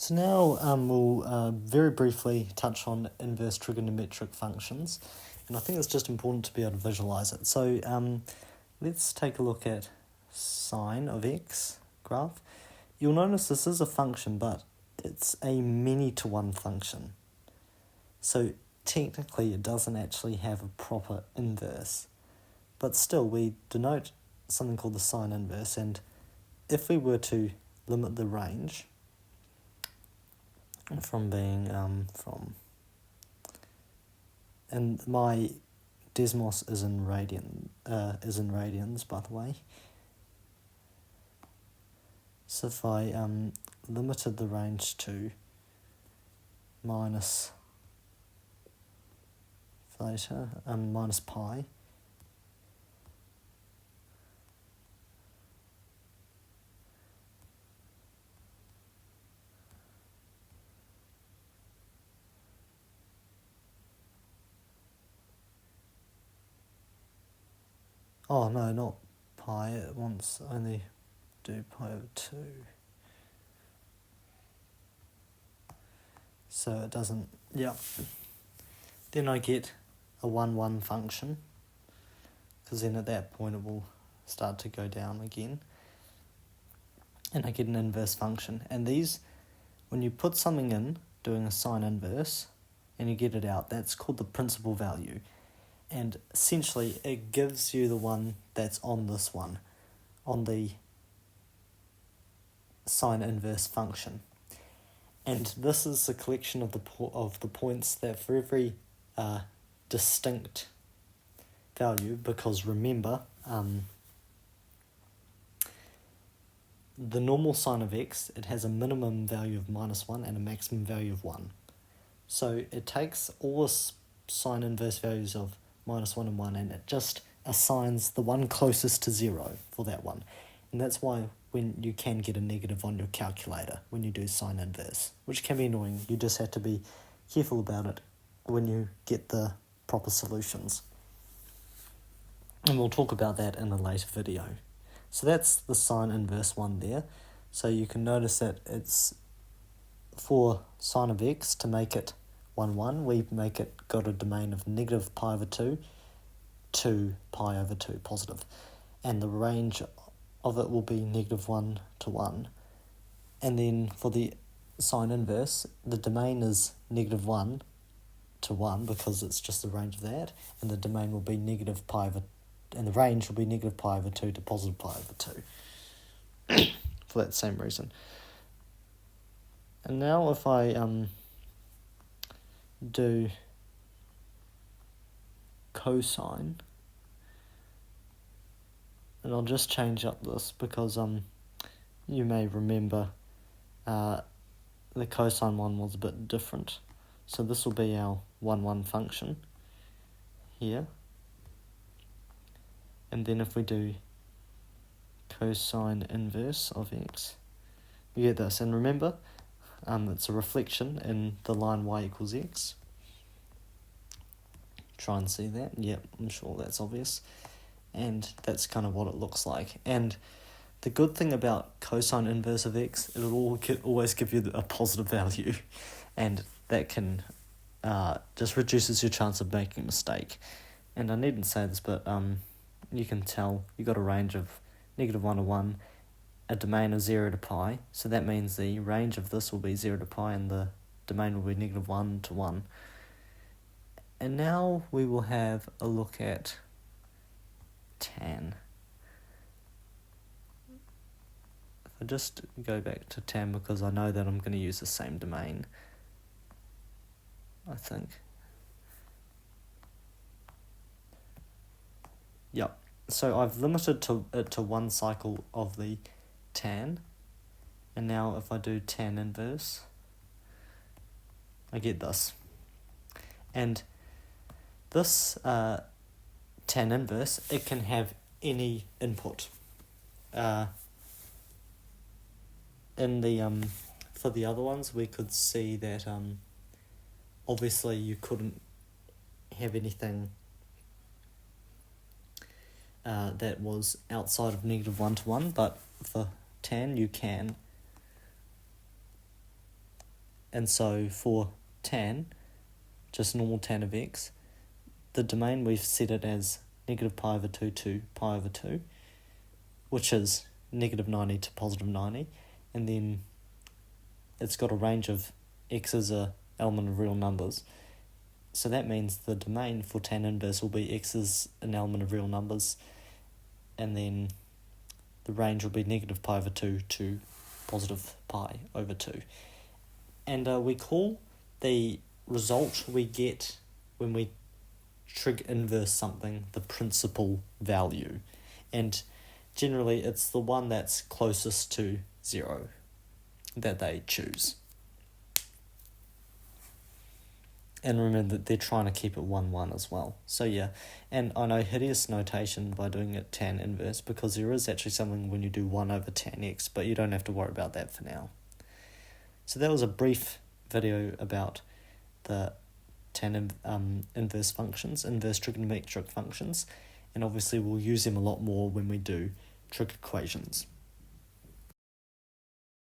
So now we'll very briefly touch on inverse trigonometric functions, and I think it's just important to be able to visualize it. So let's take a look at sine of x graph. You'll notice this is a function, but it's a many-to-one function. So technically it doesn't actually have a proper inverse, but still we denote something called the sine inverse, and if we were to limit the range from being and my Desmos is in radians, by the way. So if I limited the range to minus theta minus pi, oh no, not pi, it wants only do pi over 2. So it doesn't, yeah. Then I get a 1-1 function, because then at that point it will start to go down again. And I get an inverse function. And these, when you put something in, doing a sine inverse, and you get it out, that's called the principal value. And essentially it gives you the one that's on this one, on the sine inverse function. And this is a collection of the points that for every distinct value, because remember, the normal sine of x, it has a minimum value of -1 and a maximum value of 1. So it takes all the sine inverse values of -1 and 1, and it just assigns the one closest to 0 for that one. And that's why when you can get a negative on your calculator when you do sine inverse, which can be annoying. You just have to be careful about it when you get the proper solutions. And we'll talk about that in a later video. So that's the sine inverse one there. So you can notice that it's for sine of x, to make it 1-1, we make it got a domain of negative pi over 2 to pi over 2 positive. And the range of it will be -1 to 1. And then for the sine inverse, the domain is -1 to 1 because it's just the range of that, and the domain will be negative pi over, and the range will be negative pi over 2 to positive pi over 2 for that same reason. And now if I do cosine, and I'll just change up this because you may remember the cosine one was a bit different. So this will be our 1-1 function here. And then if we do cosine inverse of x, we get this. And remember, it's a reflection in the line y equals x. Try and see that. Yep, I'm sure that's obvious. And that's kind of what it looks like. And the good thing about cosine inverse of x, it'll always give you a positive value, and that can just reduces your chance of making a mistake. And I needn't say this, but you can tell you got a range of -1 to 1, a domain of 0 to pi, so that means the range of this will be 0 to pi and the domain will be -1 to 1. And now we will have a look at tan. If I just go back to tan, because I know that I'm going to use the same domain, I think. Yep. So I've limited it to one cycle of the tan, and now if I do tan inverse, I get this. And this tan inverse, it can have any input. In the for the other ones, we could see that obviously you couldn't have anything that was outside of -1 to 1, but for tan you can. And so for tan, just normal tan of x, the domain we've set it as negative pi over 2 to pi over 2, which is negative 90 to positive 90, and then it's got a range of x as a element of real numbers. So that means the domain for tan inverse will be x is an element of real numbers, and then the range will be negative pi over 2 to positive pi over 2. And we call the result we get when we trig inverse something the principal value. And generally it's the one that's closest to 0 that they choose. And remember that they're trying to keep it 1, 1 as well. So yeah, and I know hideous notation by doing it tan inverse, because there is actually something when you do 1 over tan x, but you don't have to worry about that for now. So that was a brief video about the tan inverse functions, inverse trigonometric functions, and obviously we'll use them a lot more when we do trig equations.